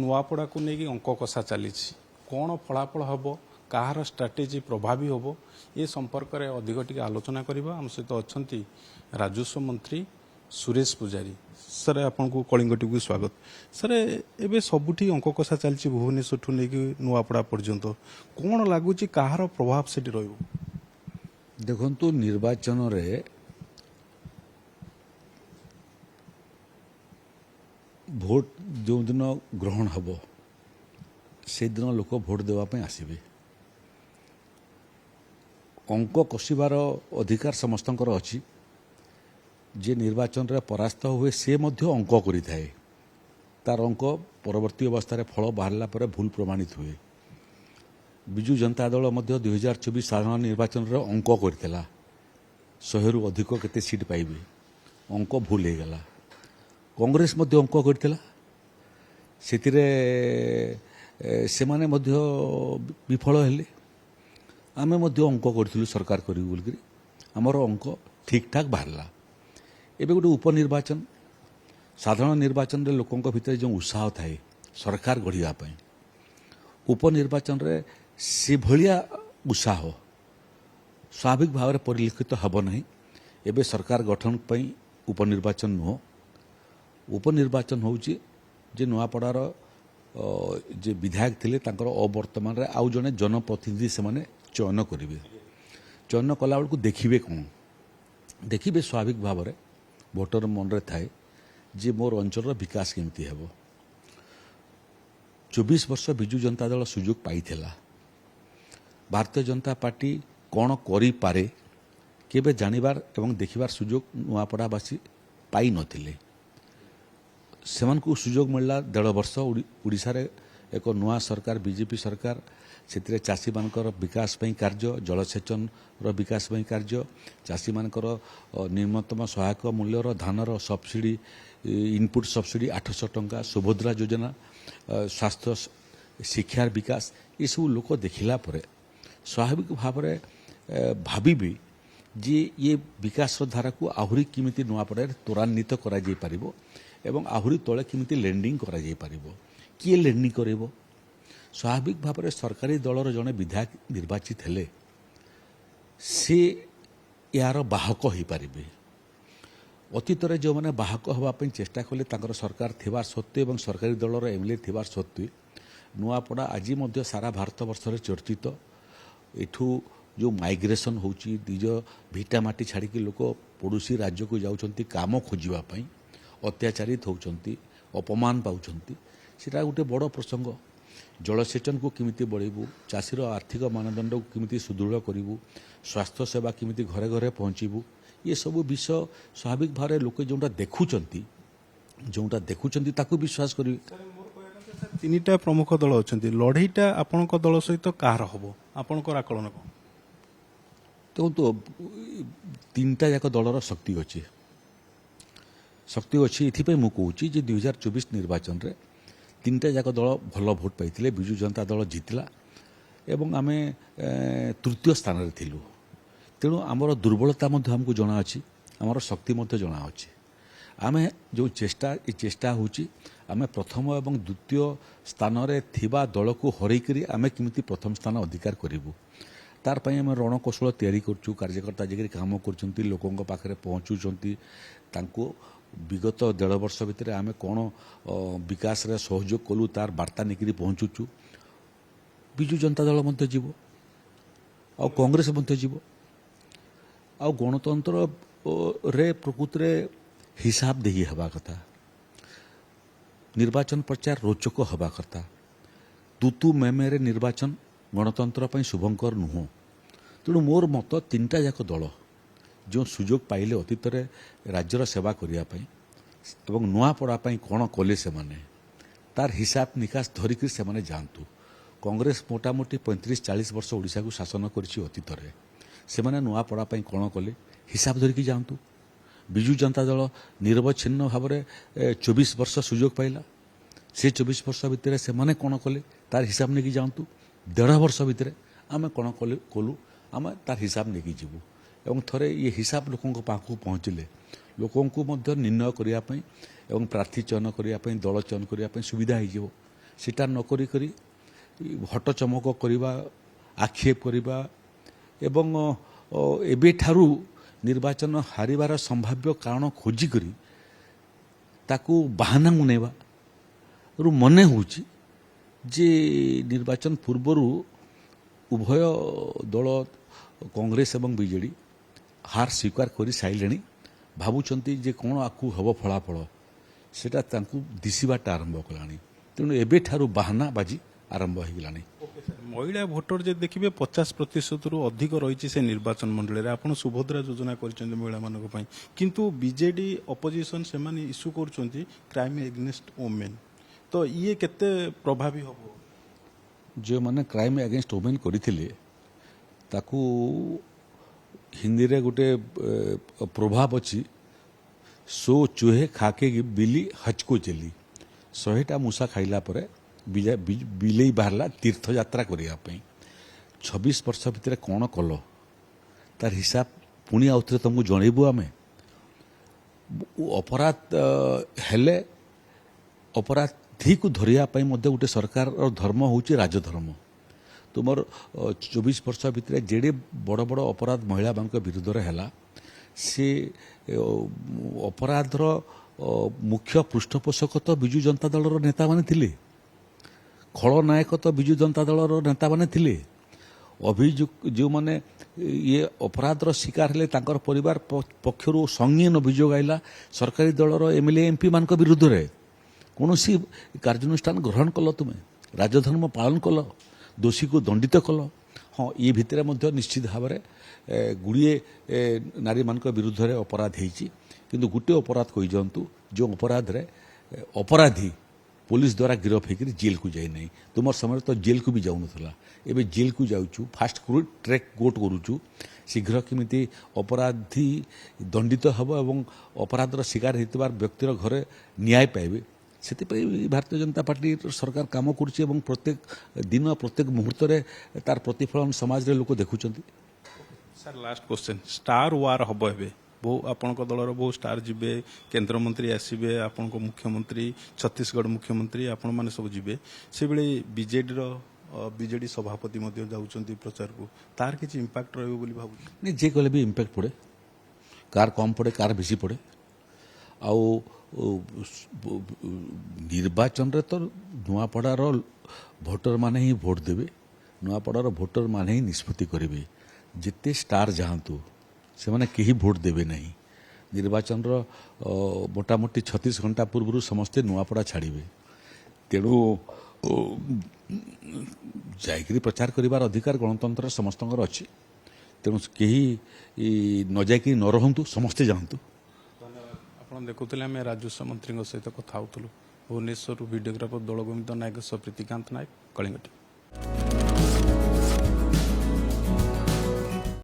नुआपड़ाକୁ नहीं अंक कषा चली कौन फलाफल हम कहार स्ट्राटेजी प्रभावी हम ये संपर्क में अधिक टी आलोचना करवा आम सहित अच्छा राजस्व मंत्री सुरेश पूजारी सर आपन को कलिंग टीवी स्वागत सर एबे सबुठी अंक कषा चलती भुवनेश्वर ठू नहीं नुआपड़ा पर्यंत कौन लगुच कहार प्रभाव से देखु निर्वाचन रे भोट जो दिन ग्रहण हम से दिन लोक भोट देवाई आसबे अंक कषिबार अधिकार समस्तंकर अच्छी जे निर्वाचन रे परास्त हुए से मध्य अंक करिथाए तार अंक परवर्ती अवस्था रे फल बाहरला परे भूल प्रमाणित हुए विजु जनता दल मध्य 2024 साधारण निर्वाचन रे अंक करथिला 100 रु अधिक केते सीट पाइबे अंक भूल हो गला कांग्रेस मध्य अंक करथिला सेतिरे से माने मध्य विफल हेले आमे मध्य अंक करथिलु सरकार करिउ बोलकरी हमर अंक ठीक ठाक बाहरला एबे गोटे उपनिर्वाचन साधारण निर्वाचन रे लोकों भितर जो उत्साह थाए सरकार गढ़िया उपनिर्वाचन रे से भलिया उत्साह स्वाभाविक भाव में परिलक्षित हब नहीं एबे सरकार गठन पई उपनिर्वाचन नुह उपनिर्वाचन होउची जे नुआपड़ार जे विधायक थिले तांकर अवर्तमान रे आउ जने जनप्रतिनिधि से माने चयन करिवे चयन कला बेलू देखिए कौन देखिए स्वाभाविक भाव में भोटर मन रे थाए जे मोर अंचल विकास केमती हेबो 24 वर्ष विजु जनता दल सुजोग पाइथिला भारतीय जनता पार्टी कौन करि पारे केबे जानिबार एवं देखिबार सुजोग नुआपड़ावासी पाई नथिले सेमानकु सुजोग मिलला 1.5 वर्ष उड़ीसा रे एक नुआ सरकार बीजेपी सरकार से चाषी मानकर विकास पई कार्य जलसेचन विकास पई कार्य चाषी मानकर न्यूनतम सहायक मूल्यर धानर सब्सिडी इनपुट सब्सिडी 800 टंका सुभद्रा योजना स्वास्थ्य शिक्षार विकास ये सब लोक देखिला परे स्वाभाविक भाव में भावी जे ये विकास धारा को आहुरी किमिति नुआपड़े त्वरान्वित करा जाई परिबो एवं आहुरी तले किमिति लैंडिंग करा जाई परिबो किए लैंडिंग करेबो स्वाभाविक भाव में सरकारी दलर जड़े विधायक निर्वाचित हेले से यार बाहक हो पारे अतीत जो मैंने बाहक होगापी चेष्टा कले सरकार थिबार सत्वे एवं सरकारी दलर एमएलए थिबार सत्वे नुआपड़ा आज सारा भारत वर्ष चर्चित एठू जो माइग्रेशन होची निज भिटामाटी छाड़ी लोक पड़ोसी राज्य को जाउछंती काम खोजापी अत्याचारित होउछंती अपमान पाउछंती सेटा गोटे बड़ प्रसंग जलसेचन को किमिति बढ़ेबू चाषीर आर्थिक मानदंड को किमिति सुदृढ़ करूँ स्वास्थ्य सेवा किमिति घरे घरे पहुँचबू ये सब विषय स्वाभाविक भाव लोक जोटा देखुं ताकू विश्वास करेंगे तीन प्रमुख दल अच्छा लड़ईटा आपण दल सहित कहार हम आपंकर आकलन कौन देखो तीनटा जाक दलर शक्ति अच्छी ये मुझे कहूँ 2024 निर्वाचन रे तीनटा जाक दल भल भोट पाई विजु जनता दल जीतला एवं आमे तृतीय स्थान रे थिलु तेणु आमर दुर्बलता हमको जना अच्छी आमर शक्ति जना अच्छी आमे जो चेष्टा होची आमे प्रथम एवं द्वितीय स्थान रे थिबा दल को हरईकरी आमे किमिति प्रथम स्थान अधिकार करिवु तार पई आमे रणकौशल तैयारी करछु कार्यकर्ता जेकरी काम करछंती लोकंक पाखरे पहुंचुचंती तांको विगत 1.5 वर्ष भितर आमे कौन विकास रे सहयोग कलु तार वार्ता निकरी पहुंचुचु विजु जनता दल मध्य जीव आ कांग्रेस मध्य जीव आ गणतंत्र रे प्रकृत रे हिसाब देही हवा कथा निर्वाचन प्रचार रोचक हवा कथा तुतु मेमेरे निर्वाचन गणतंत्र पई शुभंकर नुह तेणु मोर मत तीनटा जाक दल जो सुजोग पाइले अतीत राज्यर सेवा करने एवं नुआपड़ापी कौन कले से माने तार हिसाब निकास धरिकी से माने जातु कांग्रेस मोटामोटी 35-40 वर्ष ओडिशा को शासन करती अतीत से माने नुआपड़ापी कौन कले हिसाब धरिकी जातु विजु जनता दल निरवच्छिन्न भाव में 24 वर्ष सुजोग पाइला से 24 वर्ष भितर से माने कौन कले तार हिसाब नहीं जातु 1.5 वर्ष भितर आम कौन कलु आम तार हिसाब नहीं जीवु एवं थरे ये हिसाब लोकों पाखु पहुँचले लोकों को निर्णय करने एवं प्रार्थी चयन करने दल चयन करने सुविधा हो সেটা নকরি করি হট চমক করিবা আক্ষেপ করিবা এবং এবেঠাରୁ ନିର୍ବାଚନ ହାରିବାର ସମ୍ଭାବ୍ୟ କାରଣ ଖୋଜିକରି ତାକୁ ବାହାନା ମୁନେଇବାରୁ ମନେ ହେଉଛି ଯେ ନିର୍ବାଚନ ପୂର୍ବରୁ ଉଭୟ ଦଳ କଂଗ୍ରେସ ଏବଂ ବିଜେଡି ହାର ସ୍ୱୀକାର କରି ସାରିଲେଣି ଭାବୁଛନ୍ତି ଯେ କ'ଣ ଆକୁ ହେବ ଫଳାଫଳ ସେଟା ତାଙ୍କୁ ଦିଶିବାଟା ଆରମ୍ଭ କଲାଣି ତେଣୁ ଏବେଠାରୁ ବାହାନାବାଜି ଆରମ୍ଭ ହୋଇଗଲାଣି ମହିଳା ଭୋଟର ଯଦି ଦେଖିବେ 50%ରୁ ଅଧିକ ରହିଛି ସେ ନିର୍ବାଚନ ମଣ୍ଡଳୀରେ ଆପଣ ସୁଭଦ୍ରା ଯୋଜନା କରିଛନ୍ତି ମହିଳାମାନଙ୍କ ପାଇଁ କିନ୍ତୁ ବିଜେଡି ଅପୋଜିସନ ସେମାନେ ଇସ୍ୟୁ କରୁଛନ୍ତି କ୍ରାଇମ ଏଗେନଷ୍ଟ ଓମେନ୍ ତ ଇଏ କେତେ ପ୍ରଭାବୀ ହେବ ଯେଉଁମାନେ କ୍ରାଇମ୍ ଏଗେନଷ୍ଟ ଓମେନ୍ କରିଥିଲେ ତାକୁ ହିନ୍ଦୀରେ ଗୋଟେ ପ୍ରଭାବ ଅଛି ସୋ ଚୁହେ ଖାକେ ବିଲି ହଚକୁ ଚେଲି 100ଟା ମୂଷା ଖାଇଲା ପରେ ବିଲେଇ ବାହାରିଲା ତୀର୍ଥଯାତ୍ରା କରିବା ପାଇଁ 26 ବର୍ଷ ଭିତରେ କ'ଣ କଲ ତାର ହିସାବ ପୁଣି ଆଉଥରେ ତୁମକୁ ଜଣେଇବୁ ଆମେ ଅପରାଧ ହେଲେ ଅପରାଧୀକୁ ଧରିବା ପାଇଁ ମଧ୍ୟ ଗୋଟେ ସରକାରର ଧର୍ମ ହେଉଛି ରାଜଧର୍ମ ତୁମର 24 ବର୍ଷ ଭିତରେ ଯେଡ଼େ ବଡ଼ ବଡ଼ ଅପରାଧ ମହିଳାମାନଙ୍କ ବିରୁଦ୍ଧରେ ହେଲା ସେ ଅପରାଧର ମୁଖ୍ୟ ପୃଷ୍ଠପୋଷକ ତ ବିଜୁ ଜନତା ଦଳର ନେତାମାନେ ଥିଲେ ଖଳନାୟକ ତ ବିଜୁ ଜନତା ଦଳର ନେତାମାନେ ଥିଲେ ଅଭିଯୁକ୍ତ ଯେଉଁମାନେ ଇଏ ଅପରାଧର ଶିକାର ହେଲେ ତାଙ୍କର ପରିବାର ପକ୍ଷରୁ ସଙ୍ଗୀନ ଅଭିଯୋଗ ଆଇଲା ସରକାରୀ ଦଳର ଏମ୍ଏଲ୍ଏ ଏମ୍ପିମାନଙ୍କ ବିରୁଦ୍ଧରେ କୌଣସି କାର୍ଯ୍ୟାନୁଷ୍ଠାନ ଗ୍ରହଣ କଲ ତୁମେ ରାଜଧର୍ମ ପାଳନ କଲ ଦୋଷୀକୁ ଦଣ୍ଡିତ କଲ ହଁ ଏ ଭିତରେ ମଧ୍ୟ ନିଶ୍ଚିତ ଭାବରେ ଗୁଡ଼ିଏ ନାରୀମାନଙ୍କ ବିରୁଦ୍ଧରେ ଅପରାଧ ହେଇଛି କିନ୍ତୁ ଗୋଟିଏ ଅପରାଧ କହିଦିଅନ୍ତୁ ଯେଉଁ ଅପରାଧରେ ଅପରାଧୀ পুলিশ দ্বারা গিরফ হয়ে জেলকু যাই নাই তোমার সময় তো জেলকু বি যাওনଥିଲା এবে জেলকু যাচ্ছু ফাস্ট ট্র্যাক কোর্ট করুছু শীঘ্র কেমিতি অপরাধী দণ্ডিত হব এবং অপরাধর শিকার হইতবার ব্যক্তির ঘরে ন্যায় পাইবে ସେଥିପାଇଁ ଭାରତୀୟ ଜନତା ପାର୍ଟି ସରକାର କାମ କରୁଛି ଏବଂ ପ୍ରତ୍ୟେକ ଦିନ ପ୍ରତ୍ୟେକ ମୁହୂର୍ତ୍ତରେ ତାର ପ୍ରତିଫଳନ ସମାଜରେ ଲୋକ ଦେଖୁଛନ୍ତି sir last question star war ହବ ଏବେ ବହୁ ଆପଣଙ୍କ ଦଳର ବହୁ ଷ୍ଟାର ଯିବେ କେନ୍ଦ୍ରମନ୍ତ୍ରୀ ଆସିବେ ଆପଣଙ୍କ ମୁଖ୍ୟମନ୍ତ୍ରୀ ଛତିଶଗଡ଼ ମୁଖ୍ୟମନ୍ତ୍ରୀ ଆପଣମାନେ ସବୁ ଯିବେ ସେଭଳି ବିଜେଡି ସଭାପତି ମଧ୍ୟ ଯାଉଛନ୍ତି ପ୍ରଚାରକୁ ତାର କିଛି ଇମ୍ପାକ୍ଟ ରହିବ ବୋଲି ଭାବୁଛି ନାଇଁ ଯେ କଲେ ବି ଇମ୍ପାକ୍ଟ ପଡ଼େ କାହାର କମ୍ ପଡ଼େ କାହାର ବେଶୀ ପଡ଼େ ଆଉ ନିର୍ବାଚନରେ ତ ନୂଆପଡ଼ାର ଭୋଟରମାନେ ହିଁ ଭୋଟ ଦେବେ ନୂଆପଡ଼ାର ଭୋଟରମାନେ ହିଁ ନିଷ୍ପତ୍ତି କରିବେ ଯେତେ ଷ୍ଟାର ଯାଆନ୍ତୁ ସେମାନେ କେହି ଭୋଟ ଦେବେ ନାହିଁ ନିର୍ବାଚନର ମୋଟାମୋଟି 36 ଘଣ୍ଟା ପୂର୍ବରୁ ସମସ୍ତେ ନୂଆପଡ଼ା ଛାଡ଼ିବେ ତେଣୁ ଯାଇକରି ପ୍ରଚାର କରିବାର ଅଧିକାର ଗଣତନ୍ତ୍ର ସମସ୍ତଙ୍କର ଅଛି ତେଣୁ କେହି ନ ଯାଇକରି ନ ରହନ୍ତୁ ସମସ୍ତେ ଯାଆନ୍ତୁ ଆପଣ ଦେଖୁଥିଲେ ଆମେ ରାଜସ୍ୱ ମନ୍ତ୍ରୀଙ୍କ ସହିତ କଥା ହେଉଥିଲୁ ଭୁବନେଶ୍ୱରରୁ ଭିଡ଼ିଓଗ୍ରାଫର ଦୋଳଗୋବିନ୍ଦ ନାୟକ ସହ ପ୍ରୀତିକାନ୍ତ ନାୟକ କଳିଙ୍ଗ ଟିଭି।